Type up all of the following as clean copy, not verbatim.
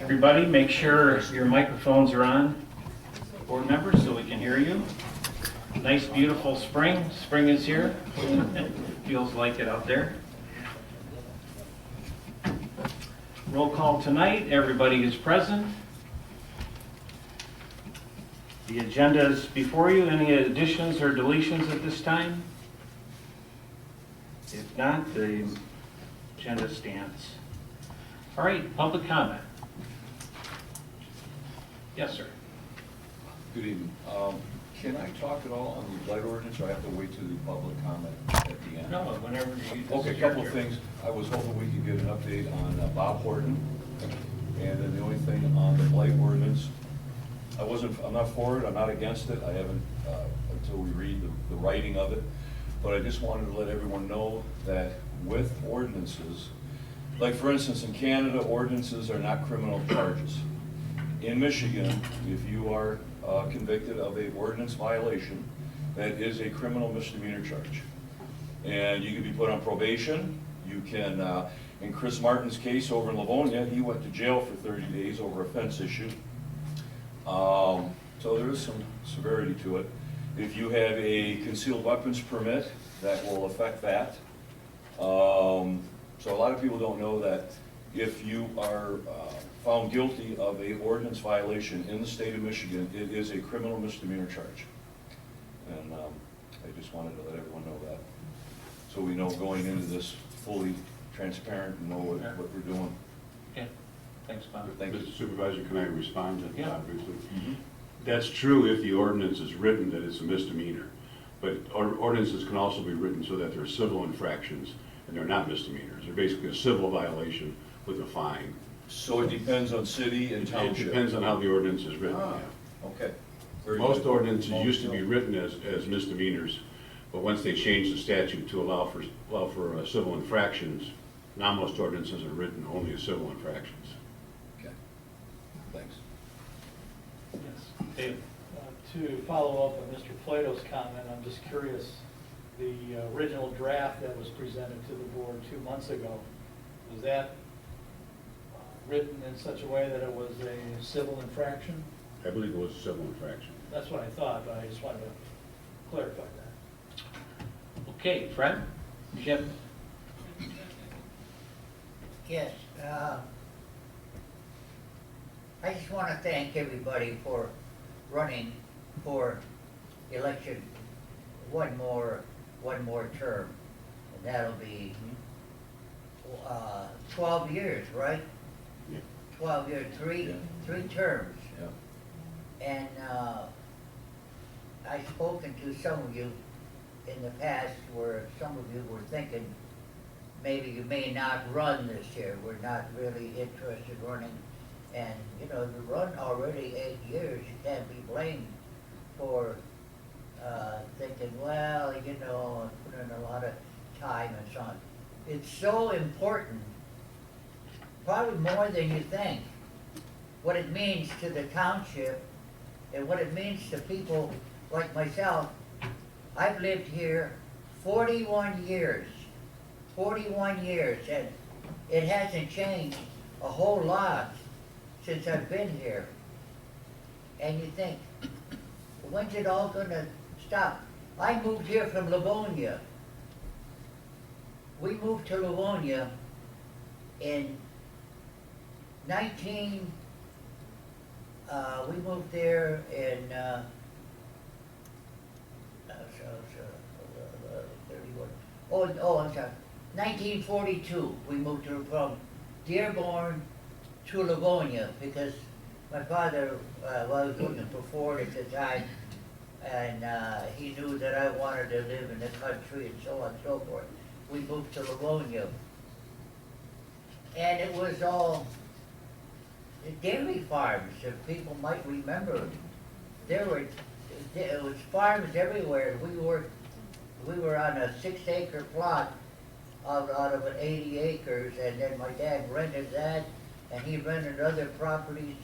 Everybody, make sure your microphones are on, board members, so we can hear you. Nice, beautiful spring. Spring is here. Feels like it out there. Roll call tonight. Everybody is present. The agenda is before you. Any additions or deletions at this time? If not, the agenda stands. All right, public comment. Yes, sir. Good evening. Can I talk at all on the blight ordinance, or I have to wait to the public comment at the end? No, whenever you. Okay, a couple of things. I was hoping we could get an update on Bob Horton. And then the only thing on the blight ordinance, I'm not for it, I'm not against it. I haven't, until we read the writing of it. But I just wanted to let everyone know that with ordinances, like for instance, in Canada, ordinances are not criminal charges. In Michigan, if you are convicted of an ordinance violation, that is a criminal misdemeanor charge. And you can be put on probation. You can, in Chris Martin's case over in Livonia, he went to jail for 30 days over a fence issue. So there is some severity to it. If you have a concealed weapons permit, that will affect that. So a lot of people don't know that if you are found guilty of a ordinance violation in the state of Michigan, it is a criminal misdemeanor charge. And I just wanted to let everyone know that. So we know going into this fully transparent and know what we're doing. Okay, thanks, Bob. Thank you. Mr. Supervisor, can I respond to Yeah. that briefly? Mm-hmm. That's true if the ordinance is written that it's a misdemeanor. But ordinances can also be written so that they're civil infractions and they're not misdemeanors. They're basically a civil violation with a fine. So it depends on city and It township? depends on how the ordinance is written, Ah, yeah. okay. Very Most good. ordinances used to be written as misdemeanors, but once they changed the statute to allow for civil infractions, now most ordinances are written only as civil infractions. Okay, thanks. Yes, David. To follow up on Mr. Plato's comment, I'm just curious, the original draft that was presented to the board 2 months ago, was that written in such a way that it was a civil infraction? I believe it was a civil infraction. That's what I thought, but I just wanted to clarify that. Okay, Fred? Jim? Yes, I just want to thank everybody for running for election one more term, and that'll be 12 years, right? Yeah. 12 years, three terms. Yeah. And I've spoken to some of you in the past where some of you were thinking maybe you may not run this year. We're not really interested in running. And, you know, you run already 8 years, you can't be blamed for thinking, well, you know, I put in a lot of time and so on. It's so important, probably more than you think, what it means to the township and what it means to people like myself. I've lived here 41 years, and it hasn't changed a whole lot since I've been here. And you think, when's it all gonna stop? I moved here from Livonia. We moved to Livonia in we moved there in 31. I'm sorry. 1942. We moved from Dearborn to Livonia because my father was looking for Ford at the time, and he knew that I wanted to live in the country and so on and so forth. We moved to Livonia, and it was all dairy farms, if people might remember. It was farms everywhere. We were on a 6-acre plot out of an 80 acres, and then my dad rented that, and he rented other properties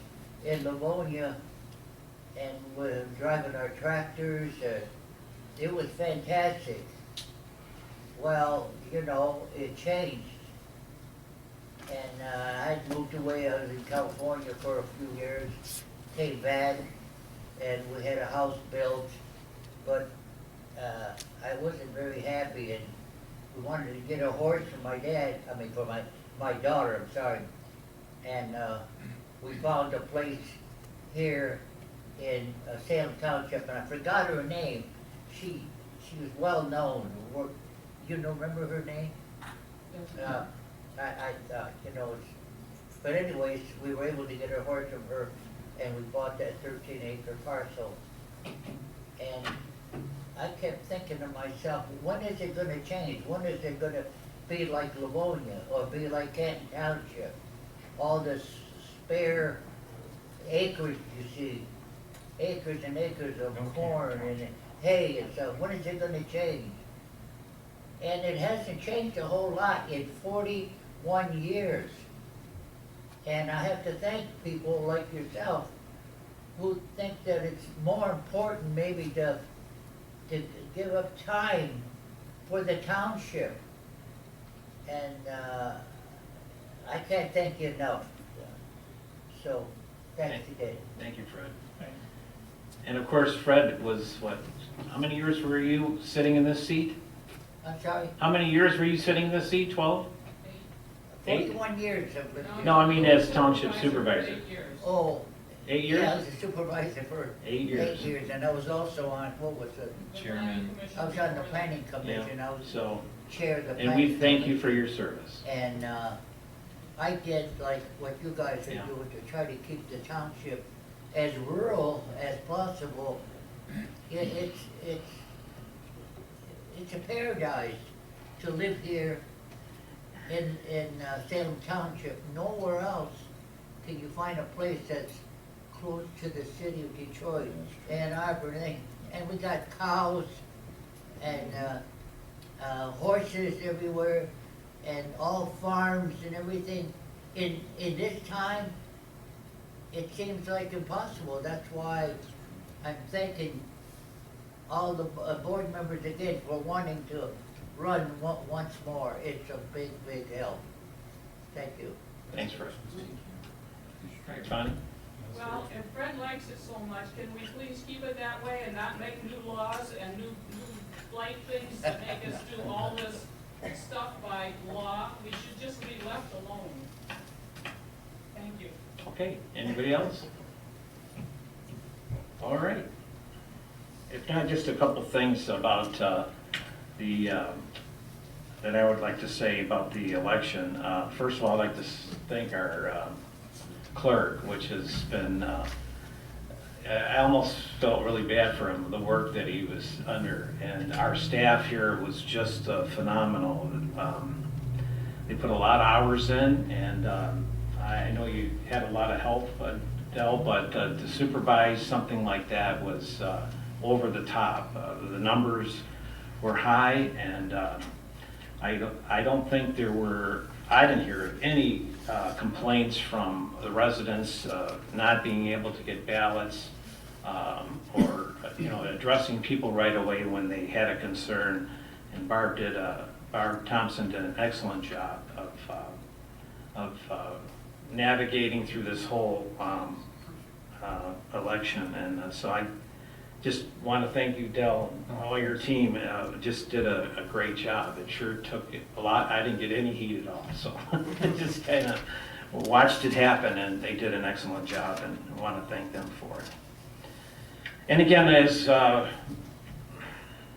in Livonia, and we're driving our tractors. It was fantastic. Well, you know, it changed. And I moved away, I was in California for a few years, came back, and we had a house built, but I wasn't very happy, and we wanted to get a horse for my dad, for my daughter, I'm sorry. And we found a place here in Salem Township, and I forgot her name. She was well known. You know, remember her name? I you know, but anyways, we were able to get a horse from her, and we bought that 13-acre parcel. And I kept thinking to myself, when is it gonna change? When is it gonna be like Livonia or be like Canton Township? All this spare acres, you see, acres and acres of corn and hay and stuff. When is it gonna change? And it hasn't changed a whole lot in 41 years. And I have to thank people like yourself who think that it's more important maybe to give up time for the township. And I can't thank you enough. So, thanks again. Thank you, Fred. And of course, Fred was what, how many years were you sitting in this seat? I'm sorry, How many years were you sitting in this seat? 12? 41 years I've lived here. No, I mean as township supervisor. Oh. 8 years? Yeah, I was a supervisor for 8 years. 8 years, and I was also on, what was it? Chairman. I was on the planning commission, I was So, chair of the planning. and we thank you commission. for your service. And I did like what you guys are Yeah. doing to try to keep the township as rural as possible. It's a paradise to live here in Salem Township. Nowhere else can you find a place that's close to the city of Detroit, Ann Arbor, and everything. And we got cows and horses everywhere, and all farms and everything. In this time, it seems like impossible. That's why I'm thanking all the board members again for wanting to run once more. It's a big, big help. Thank you. Thanks, Fred. All right, Bonnie? Well, if Fred likes it so much, can we please keep it that way and not make new laws and new blight things to make us do all this stuff by law? We should just be left alone. Thank you. Okay, anybody else? All right. If not, just a couple things about that I would like to say about the election. First of all, I'd like to thank our clerk, which has been, I almost felt really bad for him, the work that he was under. And our staff here was just phenomenal. They put a lot of hours in, and I know you had a lot of help, Del, but to supervise something like that was over the top. The numbers were high, and I don't think I didn't hear any complaints from the residents not being able to get ballots or addressing people right away when they had a concern. And Barb Thompson did an excellent job of navigating through this whole election. And so I just want to thank you, Del, and all your team. Just did a great job. It sure took a lot. I didn't get any heat at all, so just kind of watched it happen, and they did an excellent job, and I want to thank them for it. And again, as Mr.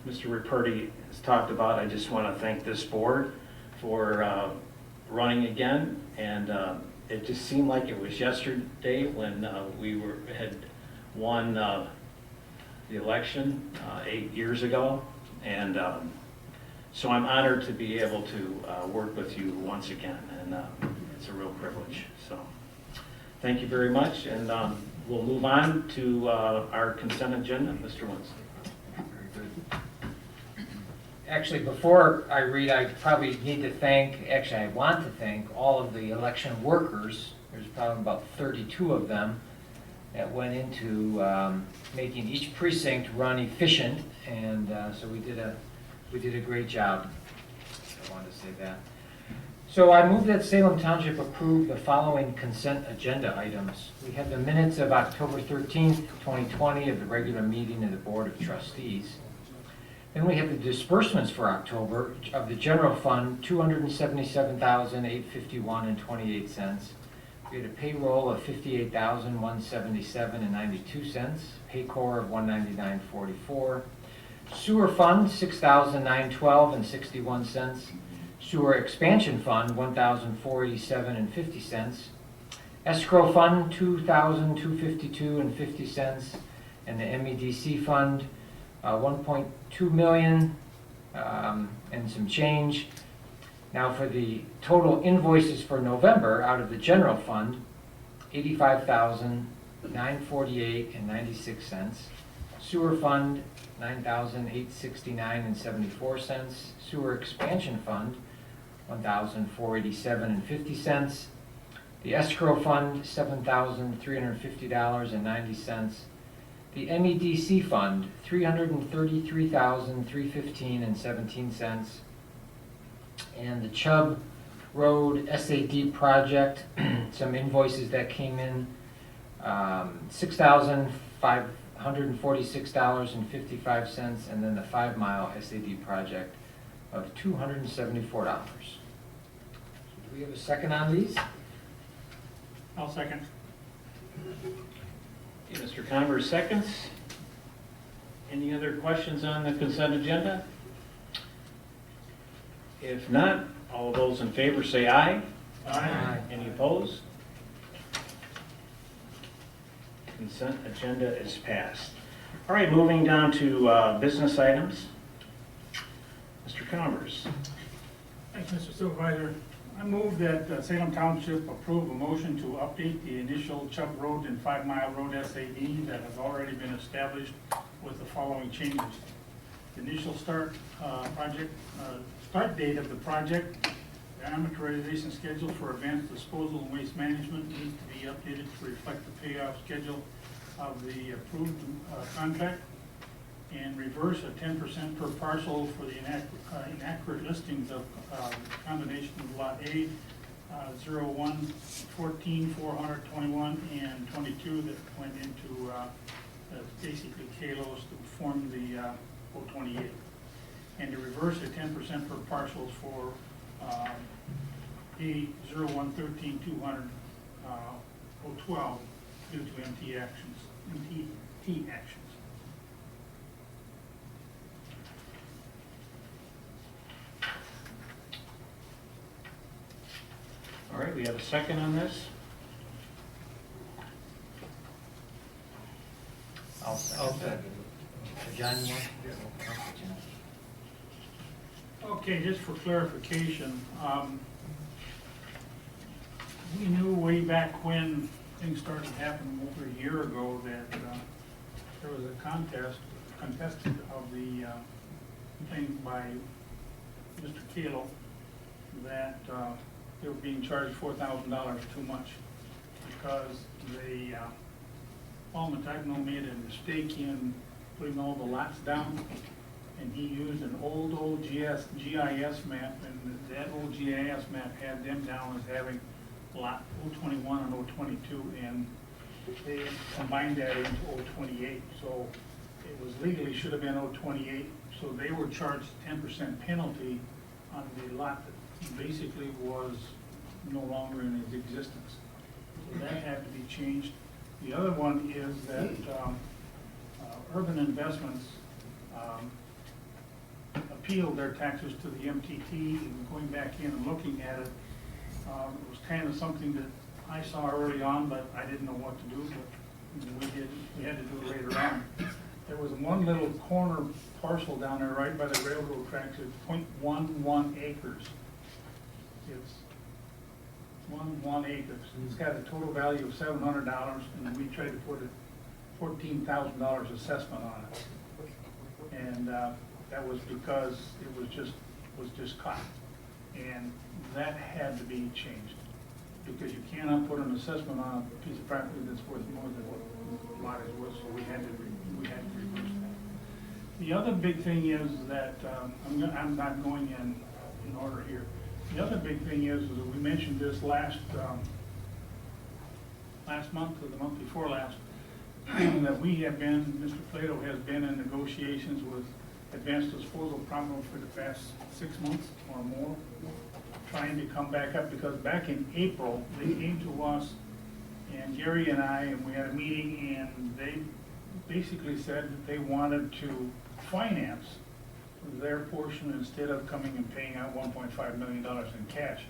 Ripperti has talked about, I just want to thank this board for running again, and it just seemed like it was yesterday when we had won the election 8 years ago, and so I'm honored to be able to work with you once again, and it's a real privilege. So thank you very much, and we'll move on to our consent agenda. Mr. Winston. Very good. Actually, before I read, I probably need to thank, actually I want to thank all of the election workers. There's probably about 32 of them that went into making each precinct run efficient, and so we did a great job. I wanted to say that. So I move that Salem Township approve the following consent agenda items. We have the minutes of October 13th, 2020 of the regular meeting of the Board of Trustees. Then we have the disbursements for October of the general fund, $277,851.28. We had a payroll of $58,177.92, Paycor of $199.44, sewer fund $6,912.61, sewer expansion fund $1,487.50, escrow fund $2,252.50, and the MEDC fund 1.2 million and some change. Now for the total invoices for November out of the general fund, $85,948.96. Sewer fund, $9,869.74. Sewer expansion fund, $1,487.50. The escrow fund, $7,350.90. The MEDC fund, $333,315.17. And the Chubb Road SAD project, some invoices that came in, $6,546.55, and then the 5 Mile SAD project of $274. Do we have a second on these? I'll second. Okay, Mr. Converse seconds. Any other questions on the consent agenda? If not, all those in favor say aye. Aye. Any opposed? Consent agenda is passed. All right, moving down to business items. Mr. Converse. Thanks, Mr. Supervisor. I move that Salem Township approve a motion to update the initial Chubb Road and 5 Mile Road SAD that has already been established with the following changes. The initial start date of the project, the amortization schedule for advanced disposal and waste management needs to be updated to reflect the payoff schedule of the approved contract, and reverse a 10% per parcel for the inaccurate listings of combination of Lot A, 01, 14, 421, and 22 that went into basically KLOs to form the 028. And to reverse a 10% per parcels for A 01, 13, 200, 012 due to MT actions. All right, we have a second on this. I'll second. John, you want to do it? Okay, just for clarification, we knew way back when things started happening over a year ago that there was a contested of the thing by Mr. Kalo that they were being charged $4,000 too much because they, Paul Matagno made a mistake in putting all the lots down, and he used an old GIS map, and that old GIS map had them down as having lot 021 and 022, and they combined that into 028. So it was legally should have been 028. So they were charged 10% penalty on the lot that basically was no longer in its existence. So that had to be changed. The other one is that Urban Investments appealed their taxes to the MTT, and going back in and looking at it, it was kind of something that I saw early on, but I didn't know what to do, but we had to do it later on. There was one little corner parcel down there right by the railroad tracks, it's 0.11 acres. It's 1 acre. It's got a total value of $700, and we tried to put a $14,000 assessment on it. And that was because it was just caught. And that had to be changed, because you cannot put an assessment on a piece of property that's worth more than what the lot is worth, so we had to reverse that. The other big thing is that, I'm not going in order here. The other big thing is that we mentioned this last month or the month before last, that we have been, Mr. Plato has been in negotiations with Advanced Disposal probably for the past 6 months or more, trying to come back up, because back in April, they came to us, and Gary and I, and we had a meeting, and they basically said that they wanted to finance their portion instead of coming and paying out $1.5 million in cash,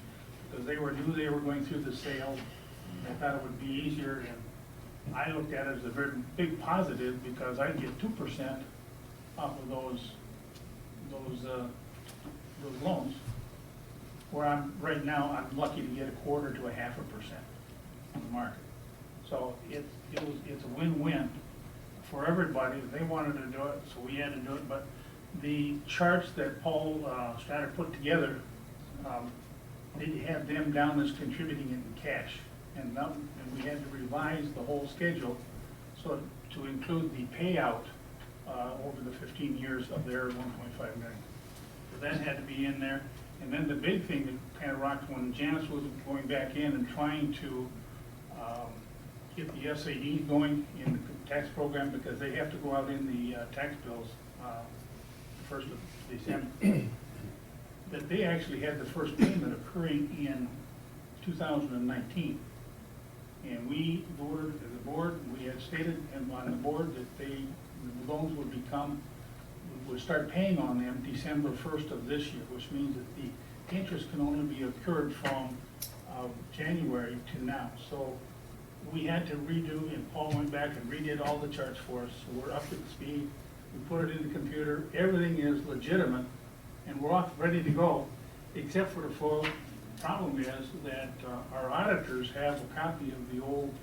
because they knew they were going through the sale. They thought it would be easier, and I looked at it as a very big positive, because I get 2% off of those loans, where right now, I'm lucky to get 1/4 to 0.5% on the market. So it's a win-win for everybody. They wanted to do it, so we had to do it, but the charts that Paul Stratter put together, they had them down as contributing in cash, and we had to revise the whole schedule so to include the payout over the 15 years of their 1.5 million. So that had to be in there. And then the big thing that kind of rocked when Janice was going back in and trying to get the SADs going in the tax program, because they have to go out in the tax bills 1st of December, that they actually had the first payment occurring in 2019. And we voted, as a board, we had stated on the board that the loans would start paying on them December 1st of this year, which means that the interest can only be occurred from January to now. So we had to redo, and Paul went back and redid all the charts for us, so we're up to the speed. We put it in the computer, everything is legitimate, and we're off, ready to go, except for the full problem is that our auditors have a copy of the old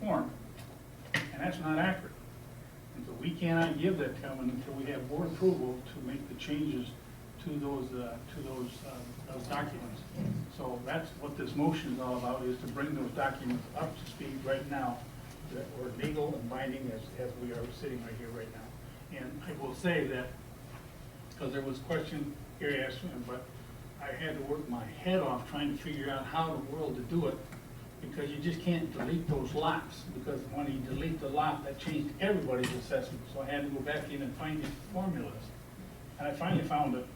form, and that's not accurate. And so we cannot give that to them until we have board approval to make the changes to those documents. So that's what this motion is all about, is to bring those documents up to speed right now, that are legal and binding as we are sitting right here right now. And I will say that, because there was a question Gary asked me, but I had to work my head off trying to figure out how in the world to do it, because you just can't delete those lots, because when you delete the lot, that changed everybody's assessment. So I had to go back in and find these formulas. And I finally found it,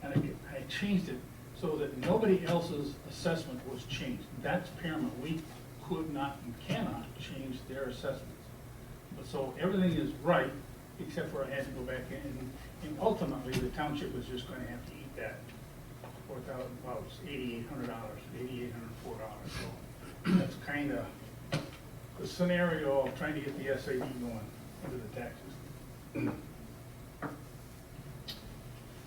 and I changed it so that nobody else's assessment was changed. That's paramount. We could not and cannot change their assessments. But so everything is right, except for I had to go back in, and ultimately the township was just gonna have to eat that $4,000, well, it was $8,800, $8,804. So that's kind of the scenario of trying to get the SAD going into the taxes.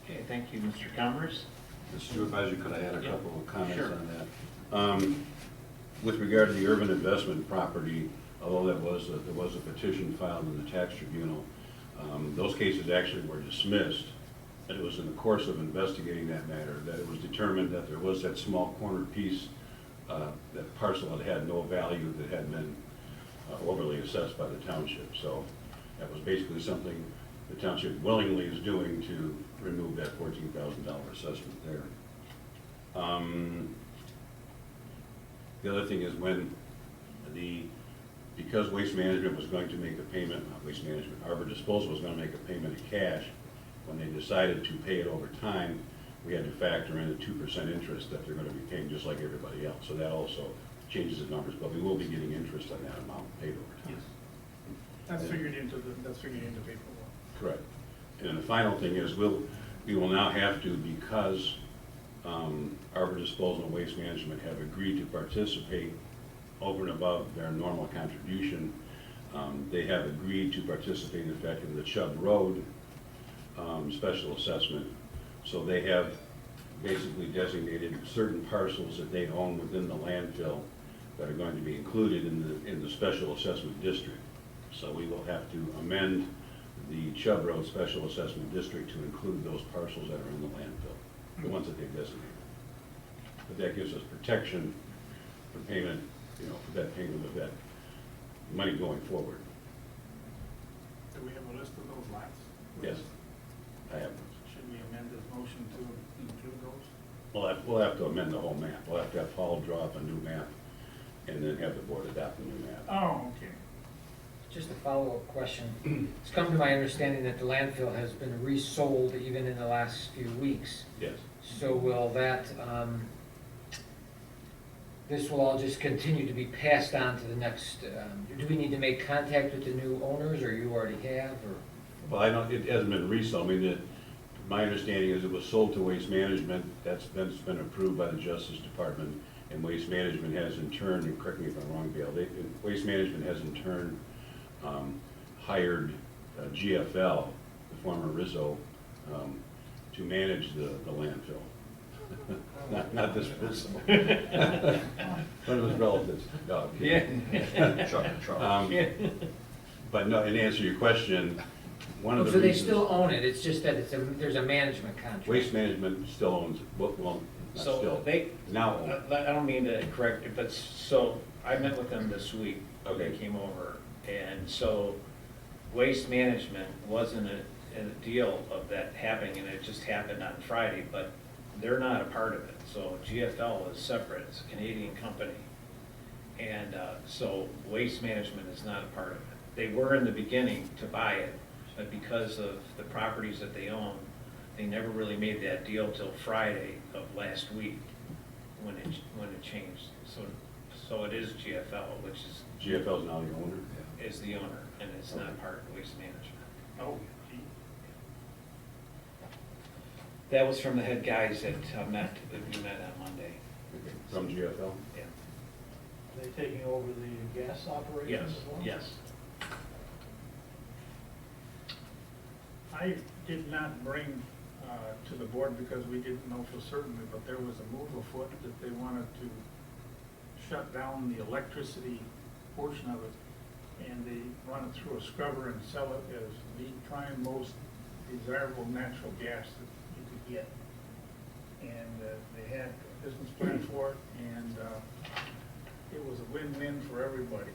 Okay, thank you, Mr. Commerce. Mr. Supervisor, could I add a Yeah, couple of comments sure. on that? With regard to the urban investment property, although there was a petition filed in the tax tribunal, those cases actually were dismissed. And it was in the course of investigating that matter that it was determined that there was that small corner piece, that parcel that had no value, that had been overly assessed by the township. So that was basically something the township willingly is doing to remove that $14,000 assessment there. The other thing is because Waste Management was going to make a payment, not Waste Management, Arbor Disposal was going to make a payment in cash, when they decided to pay it over time, we had to factor in the 2% interest that they're going to be paying just like everybody else. So that also changes the numbers, but we will be getting interest on that amount paid over time. Yes. That's figured into paperwork. Correct. And then the final thing is, we will now have to, because Arbor Disposal and Waste Management have agreed to participate over and above their normal contribution, they have agreed to participate, in fact, in the Chubb Road special assessment. So they have basically designated certain parcels that they own within the landfill that are going to be included in the special assessment district. So we will have to amend the Chubb Road Special Assessment District to include those parcels that are in the landfill, the ones that they've designated. But that gives us protection for payment, for that payment of that money going forward. Do we have a list of those lots? Yes, I have. Should we amend this motion to we'll have to amend the whole map. We'll have to have Paul draw up a new map and then have the board adopt a new map. Oh, okay. Just a follow-up question. It's come to my understanding that the landfill has been resold even in the last few weeks. Yes. So will that, this will all just continue to be passed on to the next, do we need to make contact with the new owners, or you already have, or? Well, I don't, it hasn't been resold. I mean, my understanding is it was sold to Waste Management. That's been approved by the Justice Department. And Waste Management has in turn, and correct me if I'm wrong, Bill, Waste Management has in turn hired GFL, the former Rizzo, to manage the landfill. Not this Rizzo. One of his relatives. No, I'm kidding. But no, in answer to your question, one of the So they reasons. still own it, it's just that there's a management contract? Waste Management still owns, well, not So still, they, now own. I don't mean to correct you, but so I met with them this week. Okay. They came over, and so Waste Management wasn't in a deal of that happening, and it just happened on Friday, but they're not a part of it. So GFL is separate, it's a Canadian company. And so Waste Management is not a part of it. They were in the beginning to buy it, but because of the properties that they own, they never really made that deal till Friday of last week when it changed. So it is GFL, which GFL is now the owner. is the owner, and it's not part of Waste Management. Oh, gee. That was from the head guys that we met on Monday. Okay. From GFL? Yeah. Are they taking over the gas operations Yes, as well? yes. I did not bring to the board because we didn't know for certain, but there was a move afoot that they wanted to shut down the electricity portion of it, and they run it through a scrubber and sell it as the prime most desirable natural gas that you could get. And they had a business plan for it, and it was a win-win for everybody.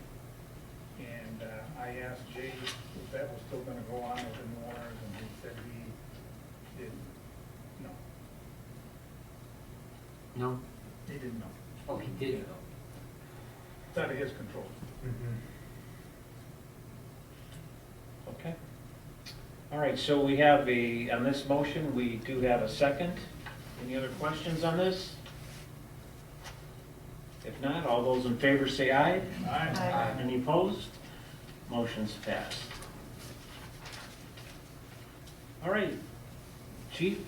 And I asked Jay if that was still gonna go on with the new owners, and he said he didn't, no, No? he didn't know. Oh, he did know. It's out of his control. Okay. All right, so we have on this motion, we do have a second. Any other questions on this? If not, all those in favor say aye. Aye. Any opposed? Motion's passed. All right, Chief?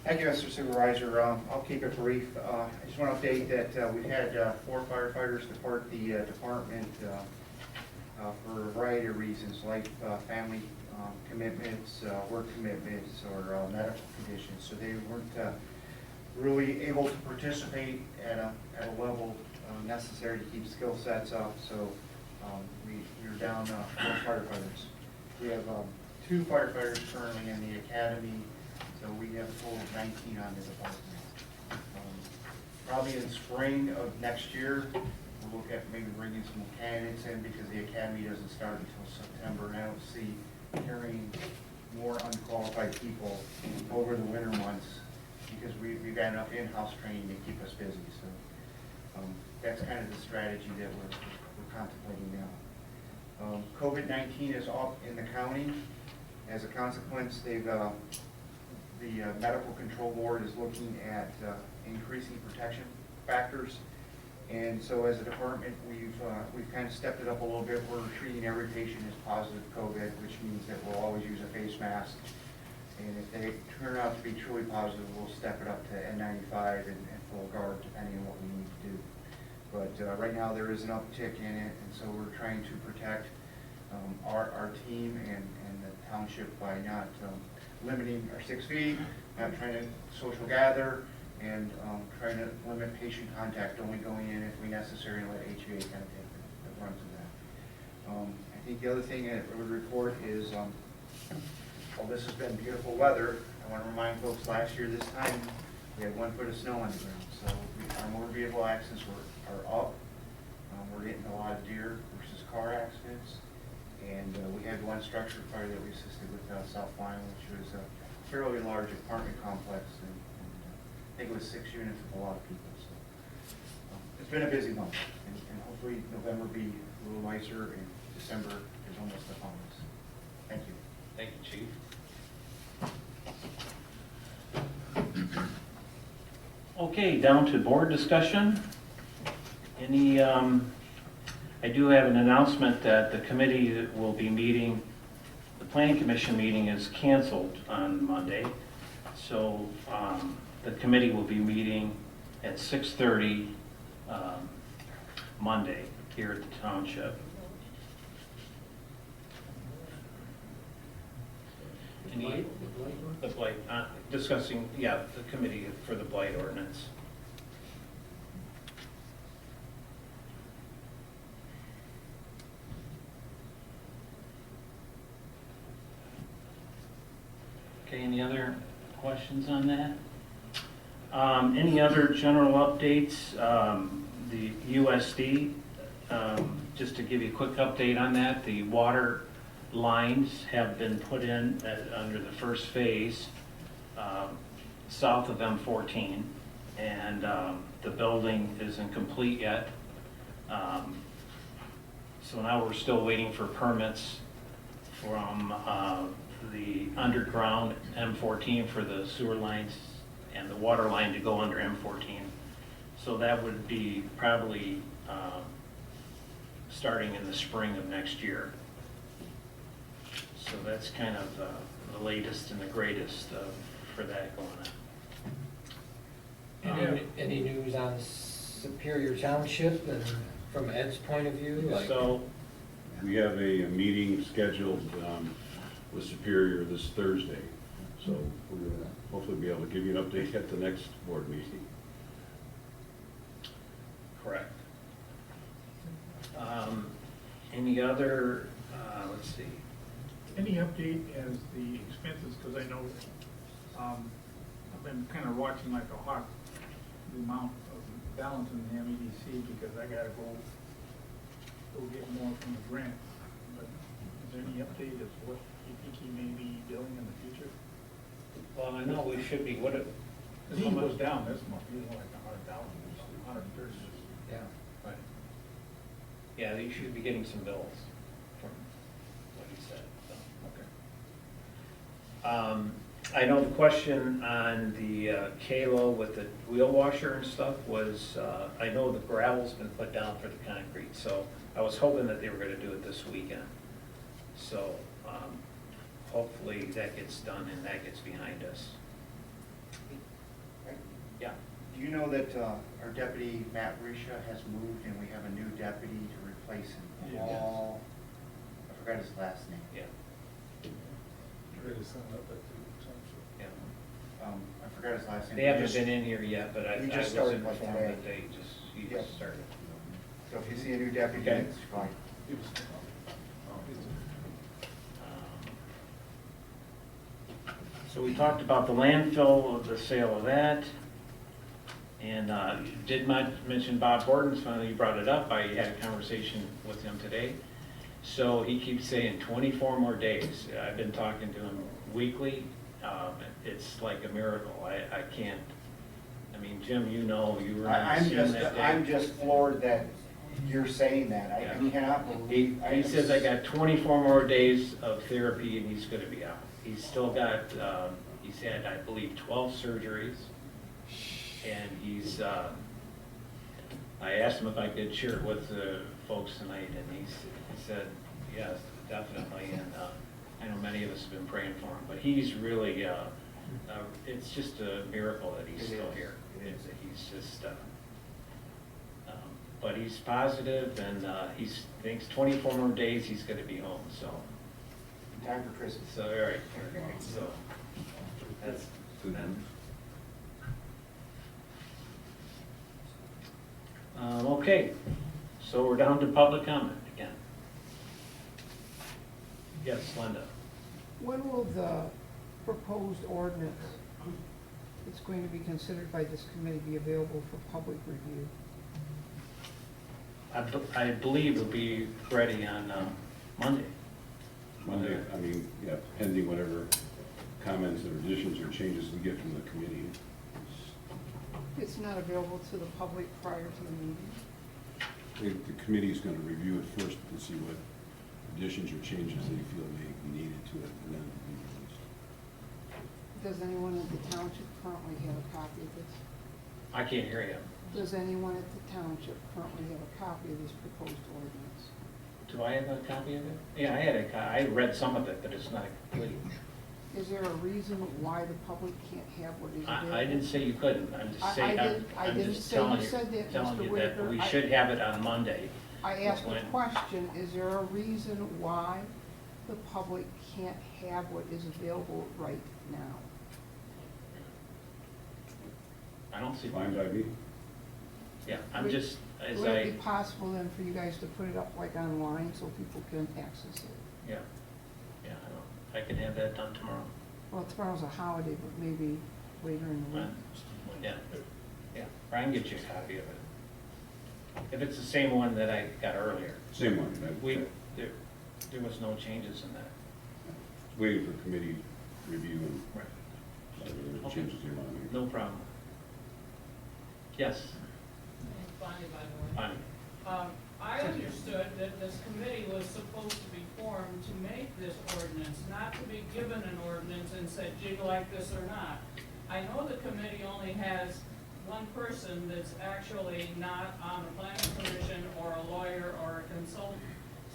Thank you, Mr. Supervisor. I'll keep it brief. I just want to update that we've had 4 firefighters depart the department for a variety of reasons, like family commitments, work commitments, or medical conditions. So they weren't really able to participate at a level necessary to keep skill sets up. So we're down 4 firefighters. We have 2 firefighters currently in the academy. So we have a total of 19 on the department. Probably in spring of next year, we'll look at maybe bringing some candidates in because the academy doesn't start until September. And I don't see carrying more unqualified people over the winter months because we've got enough in-house training to keep us busy. So that's kind of the strategy that we're contemplating now. COVID-19 is up in the county. As a consequence, the Medical Control Board is looking at increasing protection factors. And so as a department, we've kind of stepped it up a little bit. We're treating every patient as positive COVID, which means that we'll always use a face mask. And if they turn out to be truly positive, we'll step it up to N95 and full guard, depending on what we need to do. But right now, there is an uptick in it, and so we're trying to protect our team and the township by not limiting our 6 feet, not trying to social gather, and trying to limit patient contact, only going in if we necessarily let HVA kind of take the brunt of that. I think the other thing I would report is, while this has been beautiful weather, I want to remind folks last year this time, we had 1 foot of snow on the ground. So our motor vehicle accidents are up. We're getting a lot of deer versus car accidents. And we had 1 structure fire that we assisted with South Lyon, which was a fairly large apartment complex. And I think it was 6 units with a lot of people, so. It's been a busy month, and hopefully November be a little nicer, and December is almost upon us. Thank you. Thank you, Chief. Okay, down to board discussion. Any, I do have an announcement that the committee that will be meeting, the planning commission meeting is canceled on Monday. So the committee will be meeting at 6:30 Monday here at the township. Any, the blight, discussing, yeah, the committee for the blight ordinance. Okay, any other questions on that? Any other general updates? The USD, just to give you a quick update on that, the water lines have been put in under the first phase south of M14, and the building isn't complete yet. So now we're still waiting for permits from the underground M14 for the sewer lines and the water line to go under M14. So that would be probably starting in the spring of next year. So that's kind of the latest and the greatest for that going on. Any news on Superior Township and from Ed's point of view? Like- So, We have a meeting scheduled with Superior this Thursday, so we're going to hopefully be able to give you an update at the next board meeting. correct. Any other, let's see, Any update as the expenses, because I know, I've been kind of watching like a hawk, the amount of balance in the MEDC, because I gotta go get more from the grant. But is there any update as what you think he may be doing in the future? well, I know we should be, what it, Because he was down this month, he was like 100,000, 130. Yeah. right. Yeah, you should be getting some bills from what he said, so. Okay. I know the question on the Kalo with the wheel washer and stuff was, I know the gravel's been put down for the concrete, so I was hoping that they were gonna do it this weekend. So, hopefully that gets done and that gets behind us. Yeah, Do you know that our deputy, Matt Risha, has moved and we have a new deputy to replace him? Yes. Paul, I forgot his last name. yeah, Ready to sign up at the township. yeah. I forgot his last name. They haven't been in here yet, but I We was just started informed like today. that he Yep. just started. So if you see a new deputy, Okay. it's fine. So we talked about the landfill, the sale of that. And you did mention Bob Horton's, finally you brought it up, I had a conversation with him today. So he keeps saying 24 more days. I've been talking to him weekly. It's like a miracle. I can't, I mean, Jim, you know, you were on the I'm scene just, that day. I'm just floored that you're saying that. I Yeah. cannot He, believe. he says I got 24 more days of therapy and he's gonna be out. He's still got, he's had, I believe, 12 surgeries. And he's, I asked him if I could share it with the folks tonight and he said, yes, definitely. And I know many of us have been praying for him, but he's really, it's just a miracle that he's It still is. here. It is. He's just, but he's positive and he thinks 24 more days he's gonna be home, so. Time for Christmas. So, all right, so, that's, okay, so we're down to public comment again. Yes, Linda. When will the proposed ordinance that's going to be considered by this committee be available for public review? I believe it'll be ready on Monday. Monday, I mean, yeah, pending whatever comments or additions or changes we get from the committee. It's not available to the public prior to the meeting? The committee is gonna review it first to see what additions or changes they feel may be needed to it, and then it'll be released. Does anyone at the township currently have a copy of this? I can't hear you. Does anyone at the township currently have a copy of this proposed ordinance? Do I have a copy of it? Yeah, I read some of it, but it's not complete. Is there a reason why the public can't have what is available? I didn't say you couldn't, I'm just I saying, didn't just say you telling said that, telling Mr. you that Waker. we should have it on Monday. I asked a When- question, is there a reason why the public can't have what is available right now? I don't see Fine why. by me. Yeah, I'm Would- just, as Would it be I, possible then for you guys to put it up like online so people can access it? yeah, I can have that done tomorrow. Well, tomorrow's a holiday, but maybe later in the week. Yeah, yeah, Brian gets you a copy of it. If it's the same one that I got earlier. Same one, There was no changes in that. waiting for committee review and Right. whatever Okay. changes they want to make. No problem. Yes, Bonnie, by the way. Bonnie. I understood that this committee was supposed to be formed to make this ordinance, not to be given an ordinance and said, do you like this or not? I know the committee only has one person that's actually not on the planning commission or a lawyer or a consultant.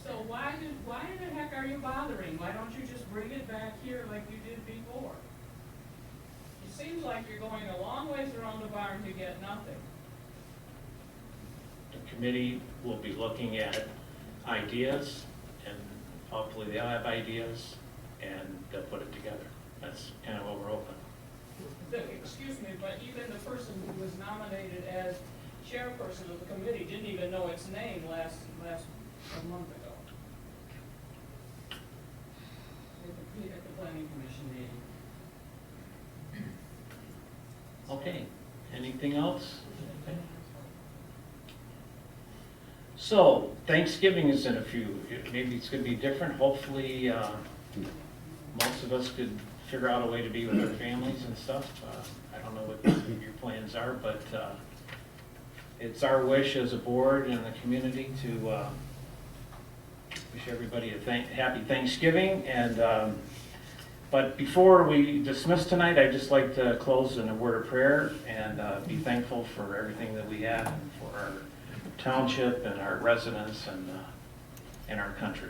So why the heck are you bothering? Why don't you just bring it back here like you did before? It seems like you're going a long ways around the barn to get nothing. The committee will be looking at ideas, and hopefully they'll have ideas, and they'll put it together. That's kind of what we're hoping. Excuse me, but even the person who was nominated as chairperson of the committee didn't even know its name last a month ago. At the planning commission meeting. Okay, anything else? Okay. So, Thanksgiving is in a few, maybe it's gonna be different, hopefully, most of us could figure out a way to be with our families and stuff. I don't know what your plans are, but, it's our wish as a board and the community to, wish everybody a happy Thanksgiving, and, but before we dismiss tonight, I'd just like to close in a word of prayer and be thankful for everything that we have and for our township and our residents and our country.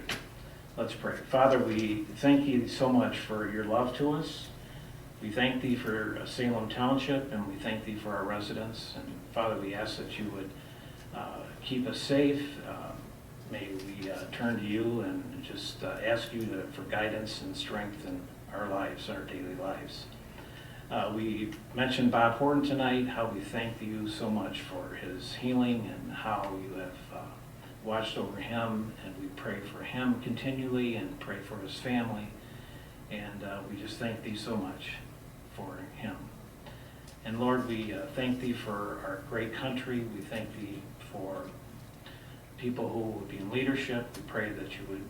Let's pray. Father, we thank you so much for your love to us. We thank thee for Salem Township, and we thank thee for our residents. And Father, we ask that you would keep us safe. May we turn to you and just ask you for guidance and strength in our lives, our daily lives. We mentioned Bob Horton tonight, how we thank you so much for his healing and how you have watched over him, and we pray for him continually and pray for his family. And we just thank thee so much for him. And Lord, we thank thee for our great country. We thank thee for people who will be in leadership. We pray that you would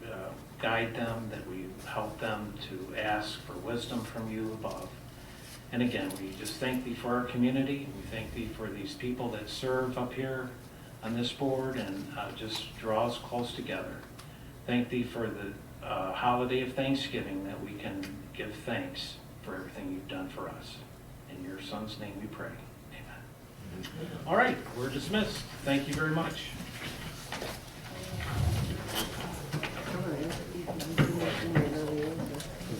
guide them, that we help them to ask for wisdom from you above. And again, we just thank thee for our community. We thank thee for these people that serve up here on this board, and just draw us close together. Thank thee for the holiday of Thanksgiving, that we can give thanks for everything you've done for us. In your son's name we pray. Amen. All right, we're dismissed. Thank you very much.